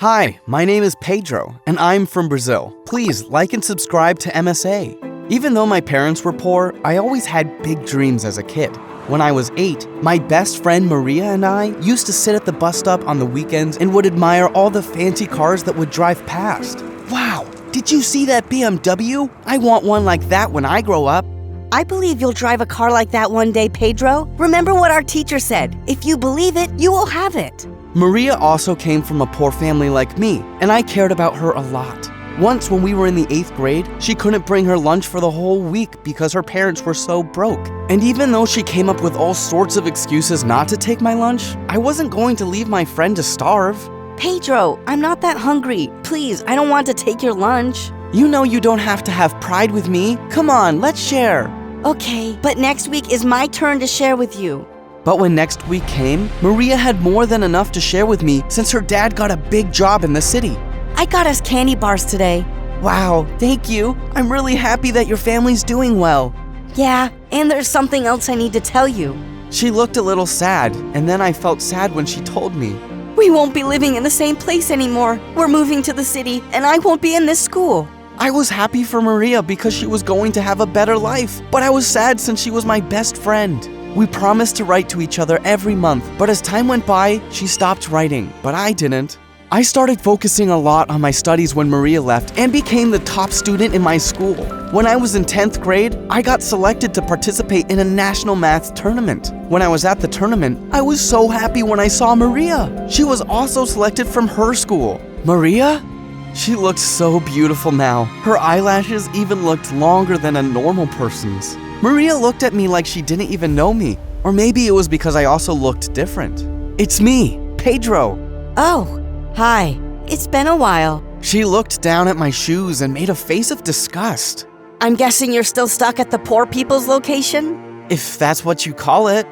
Hi, my name is Pedro, and I'm from Brazil. Please like and subscribe to MSA. Even though my parents were poor, I always had big dreams as a kid. When I was 8, my best friend Maria and I used to sit at the bus stop on the weekends and would admire all the fancy cars that would drive past. Wow, did you see that BMW? I want one like that when I grow up. I believe you'll drive a car like that one day, Pedro. Remember what our teacher said. If you believe it, you will have it. Maria also came from a poor family like me, and I cared about her a lot. Once when we were in the 8th grade, she couldn't bring her lunch for the whole week because her parents were so broke. And even though she came up with all sorts of excuses not to take my lunch, I wasn't going to leave my friend to starve. Pedro, I'm not that hungry. Please, I don't want to take your lunch. You know you don't have to have pride with me. Come on, let's share. Okay, but next week is my turn to share with you. But when next week came, Maria had more than enough to share with me since her dad got a big job in the city. I got us candy bars today. Wow, thank you. I'm really happy that your family's doing well. Yeah, and there's something else I need to tell you. She looked a little sad, and then I felt sad when she told me. We won't be living in the same place anymore. We're moving to the city, and I won't be in this school. I was happy for Maria because she was going to have a better life, but I was sad since she was my best friend. We promised to write to each other every month, but as time went by, she stopped writing, but I didn't. I started focusing a lot on my studies when Maria left and became the top student in my school. When I was in 10th grade, I got selected to participate in a national math tournament. When I was at the tournament, I was so happy when I saw Maria. She was also selected from her school. Maria? She looked so beautiful now. Her eyelashes even looked longer than a normal person's. Maria looked at me like she didn't even know me, or maybe it was because I also looked different. It's me, Pedro. Oh. Hi, it's been a while. She looked down at my shoes and made a face of disgust. I'm guessing you're still stuck at the poor people's location? If that's what you call it.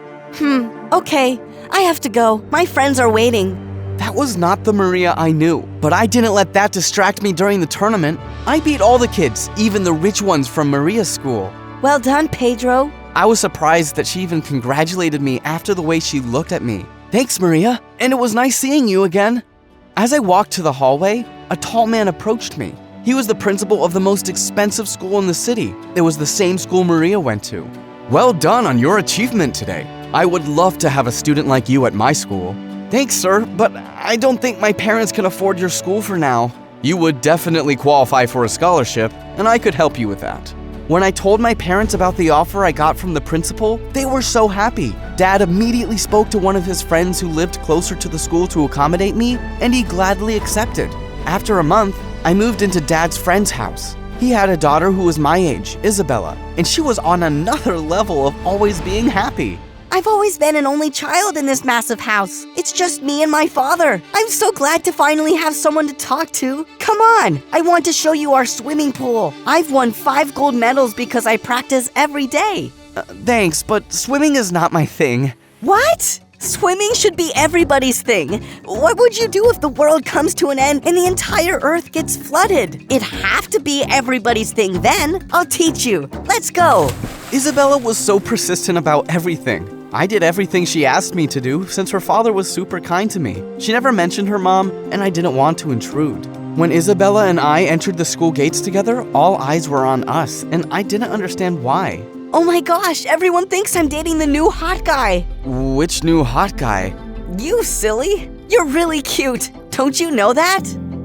Okay. I have to go. My friends are waiting. That was not the Maria I knew, but I didn't let that distract me during the tournament. I beat all the kids, even the rich ones from Maria's school. Well done, Pedro. I was surprised that she even congratulated me after the way she looked at me. Thanks, Maria, and it was nice seeing you again. As I walked to the hallway, a tall man approached me. He was the principal of the most expensive school in the city. It was the same school Maria went to. Well done on your achievement today. I would love to have a student like you at my school. Thanks, sir, but I don't think my parents can afford your school for now. You would definitely qualify for a scholarship, and I could help you with that. When I told my parents about the offer I got from the principal, they were so happy. Dad immediately spoke to one of his friends who lived closer to the school to accommodate me, and he gladly accepted. After a month, I moved into Dad's friend's house. He had a daughter who was my age, Isabella, and she was on another level of always being happy. I've always been an only child in this massive house. It's just me and my father. I'm so glad to finally have someone to talk to. Come on, I want to show you our swimming pool. I've won 5 gold medals because I practice every day. Thanks, but swimming is not my thing. What? Swimming should be everybody's thing. What would you do if the world comes to an end and the entire earth gets flooded? It'd have to be everybody's thing then. I'll teach you. Let's go. Isabella was so persistent about everything. I did everything she asked me to do since her father was super kind to me. She never mentioned her mom, and I didn't want to intrude. When Isabella and I entered the school gates together, all eyes were on us, and I didn't understand why. Oh my gosh, everyone thinks I'm dating the new hot guy. Which new hot guy? You silly. You're really cute. Don't you know that?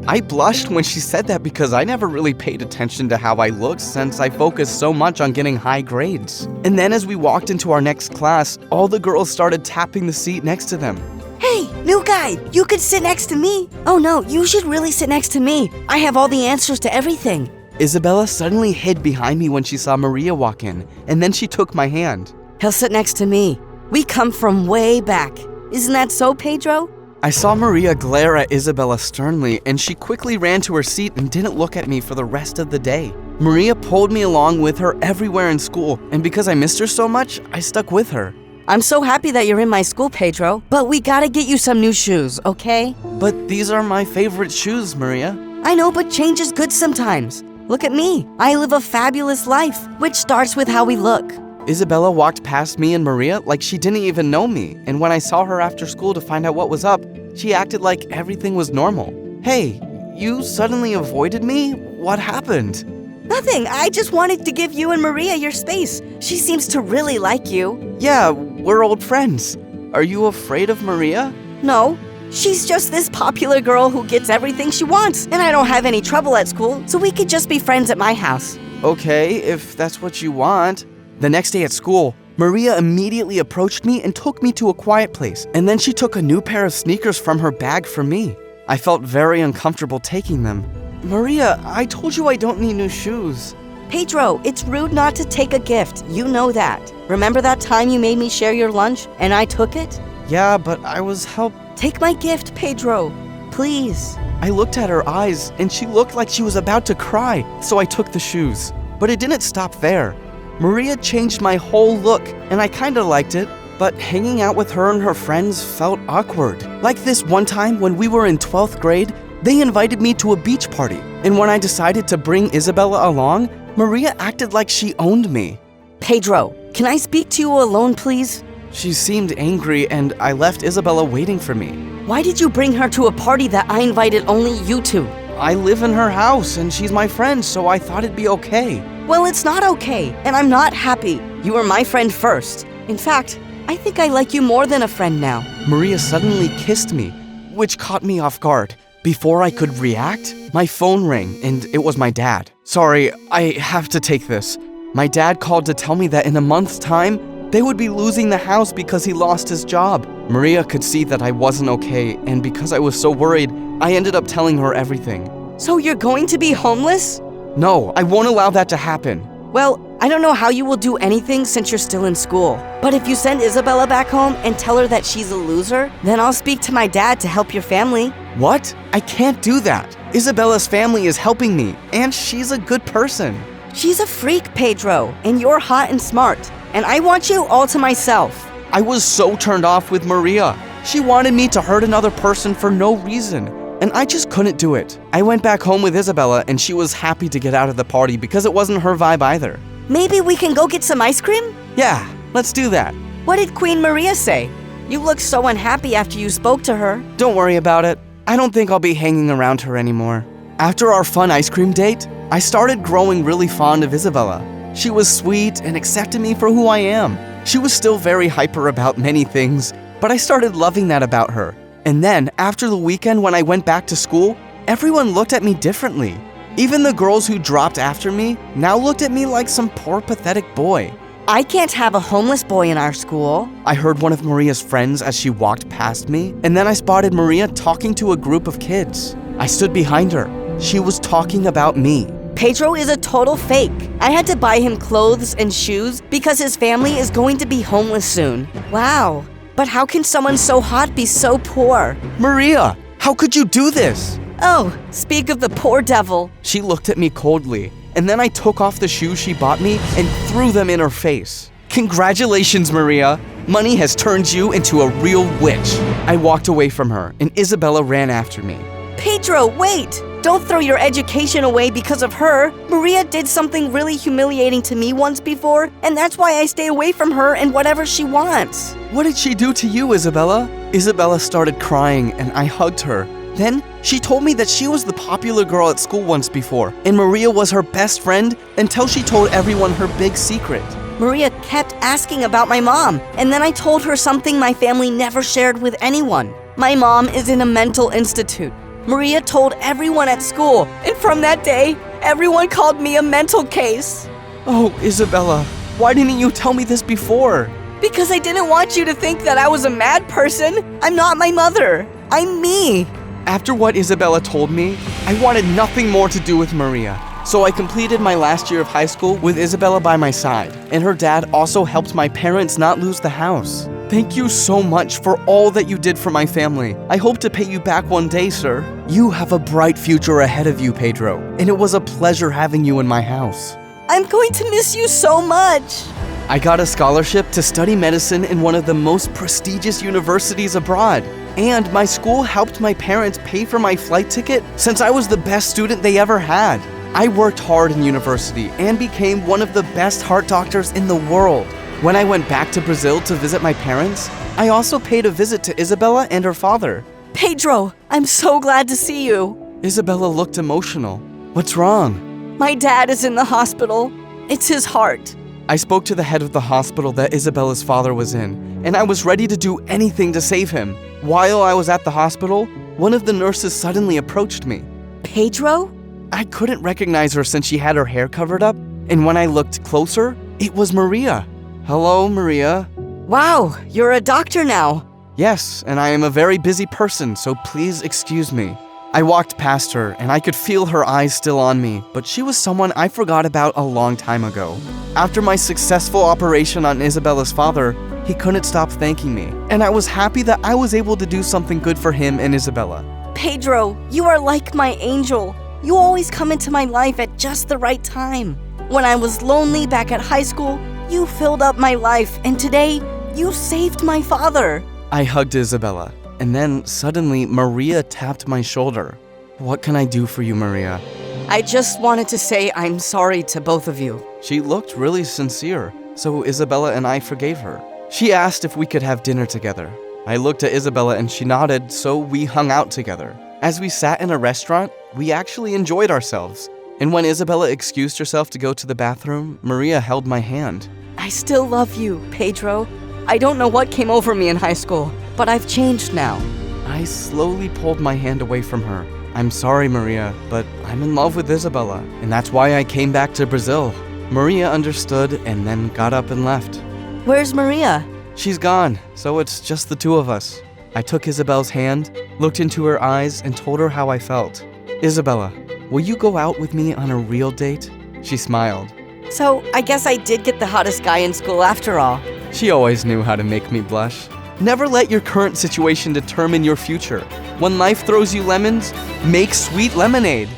I blushed when she said that because I never really paid attention to how I looked since I focused so much on getting high grades. And then as we walked into our next class, all the girls started tapping the seat next to them. Hey, new guy, you could sit next to me. Oh no, you should really sit next to me. I have all the answers to everything. Isabella suddenly hid behind me when she saw Maria walk in, and then she took my hand. He'll sit next to me. We come from way back. Isn't that so, Pedro? I saw Maria glare at Isabella sternly, and she quickly ran to her seat and didn't look at me for the rest of the day. Maria pulled me along with her everywhere in school, and because I missed her so much, I stuck with her. I'm so happy that you're in my school, Pedro, but we gotta get you some new shoes, okay? But these are my favorite shoes, Maria. I know, but change is good sometimes. Look at me. I live a fabulous life, which starts with how we look. Isabella walked past me and Maria like she didn't even know me, and when I saw her after school to find out what was up, she acted like everything was normal. Hey, you suddenly avoided me? What happened? Nothing. I just wanted to give you and Maria your space. She seems to really like you. Yeah, we're old friends. Are you afraid of Maria? No, she's just this popular girl who gets everything she wants, and I don't have any trouble at school, so we could just be friends at my house. Okay, if that's what you want. The next day at school, Maria immediately approached me and took me to a quiet place, and then she took a new pair of sneakers from her bag for me. I felt very uncomfortable taking them. Maria, I told you I don't need new shoes. Pedro, it's rude not to take a gift. You know that. Remember that time you made me share your lunch and I took it? Yeah, but I was Take my gift, Pedro. Please. I looked at her eyes and she looked like she was about to cry, so I took the shoes. But it didn't stop there. Maria changed my whole look and I kinda liked it, but hanging out with her and her friends felt awkward. Like this one time when we were in 12th grade, they invited me to a beach party, and when I decided to bring Isabella along, Maria acted like she owned me. Pedro, can I speak to you alone, please? She seemed angry and I left Isabella waiting for me. Why did you bring her to a party that I invited only you to? I live in her house and she's my friend, so I thought it'd be okay. Well, it's not okay, and I'm not happy. You were my friend first. In fact, I think I like you more than a friend now. Maria suddenly kissed me, which caught me off guard. Before I could react, my phone rang and it was my dad. Sorry, I have to take this. My dad called to tell me that in a month's time, they would be losing the house because he lost his job. Maria could see that I wasn't okay, and because I was so worried, I ended up telling her everything. So you're going to be homeless? No, I won't allow that to happen. Well, I don't know how you will do anything since you're still in school. But if you send Isabella back home and tell her that she's a loser, then I'll speak to my dad to help your family. What? I can't do that. Isabella's family is helping me, and she's a good person. She's a freak, Pedro, and you're hot and smart. And I want you all to myself. I was so turned off with Maria. She wanted me to hurt another person for no reason, and I just couldn't do it. I went back home with Isabella, and she was happy to get out of the party because it wasn't her vibe either. Maybe we can go get some ice cream? Yeah, let's do that. What did Queen Maria say? You looked so unhappy after you spoke to her. Don't worry about it. I don't think I'll be hanging around her anymore. After our fun ice cream date, I started growing really fond of Isabella. She was sweet and accepted me for who I am. She was still very hyper about many things, but I started loving that about her. And then, after the weekend when I went back to school, everyone looked at me differently. Even the girls who dropped after me now looked at me like some poor, pathetic boy. I can't have a homeless boy in our school. I heard one of Maria's friends as she walked past me, and then I spotted Maria talking to a group of kids. I stood behind her. She was talking about me. Pedro is a total fake. I had to buy him clothes and shoes because his family is going to be homeless soon. Wow. But how can someone so hot be so poor? Maria, how could you do this? Oh, speak of the poor devil. She looked at me coldly, and then I took off the shoes she bought me and threw them in her face. Congratulations, Maria. Money has turned you into a real witch. I walked away from her, and Isabella ran after me. Pedro, wait! Don't throw your education away because of her. Maria did something really humiliating to me once before, and that's why I stay away from her and whatever she wants. What did she do to you, Isabella? Isabella started crying, and I hugged her. Then, she told me that she was the popular girl at school once before, and Maria was her best friend until she told everyone her big secret. Maria kept asking about my mom, and then I told her something my family never shared with anyone. My mom is in a mental institute. Maria told everyone at school, and from that day, everyone called me a mental case. Oh, Isabella, why didn't you tell me this before? Because I didn't want you to think that I was a mad person. I'm not my mother. I'm me. After what Isabella told me, I wanted nothing more to do with Maria. So I completed my last year of high school with Isabella by my side, and her dad also helped my parents not lose the house. Thank you so much for all that you did for my family. I hope to pay you back one day, sir. You have a bright future ahead of you, Pedro, and it was a pleasure having you in my house. I'm going to miss you so much. I got a scholarship to study medicine in one of the most prestigious universities abroad. And my school helped my parents pay for my flight ticket since I was the best student they ever had. I worked hard in university and became one of the best heart doctors in the world. When I went back to Brazil to visit my parents, I also paid a visit to Isabella and her father. Pedro, I'm so glad to see you. Isabella looked emotional. What's wrong? My dad is in the hospital. It's his heart. I spoke to the head of the hospital that Isabella's father was in, and I was ready to do anything to save him. While I was at the hospital, one of the nurses suddenly approached me. Pedro? I couldn't recognize her since she had her hair covered up, and when I looked closer, it was Maria. Hello, Maria. Wow, you're a doctor now. Yes, and I am a very busy person, so please excuse me. I walked past her, and I could feel her eyes still on me, but she was someone I forgot about a long time ago. After my successful operation on Isabella's father, he couldn't stop thanking me, and I was happy that I was able to do something good for him and Isabella. Pedro, you are like my angel. You always come into my life at just the right time. When I was lonely back at high school, you filled up my life, and today, you saved my father. I hugged Isabella, and then suddenly Maria tapped my shoulder. What can I do for you, Maria? I just wanted to say I'm sorry to both of you. She looked really sincere, so Isabella and I forgave her. She asked if we could have dinner together. I looked at Isabella and she nodded, so we hung out together. As we sat in a restaurant, we actually enjoyed ourselves. And when Isabella excused herself to go to the bathroom, Maria held my hand. I still love you, Pedro. I don't know what came over me in high school, but I've changed now. I slowly pulled my hand away from her. I'm sorry, Maria, but I'm in love with Isabella, and that's why I came back to Brazil. Maria understood and then got up and left. Where's Maria? She's gone, so it's just the two of us. I took Isabel's hand, looked into her eyes, and told her how I felt. Isabella, will you go out with me on a real date? She smiled. So, I guess I did get the hottest guy in school after all. She always knew how to make me blush. Never let your current situation determine your future. When life throws you lemons, make sweet lemonade.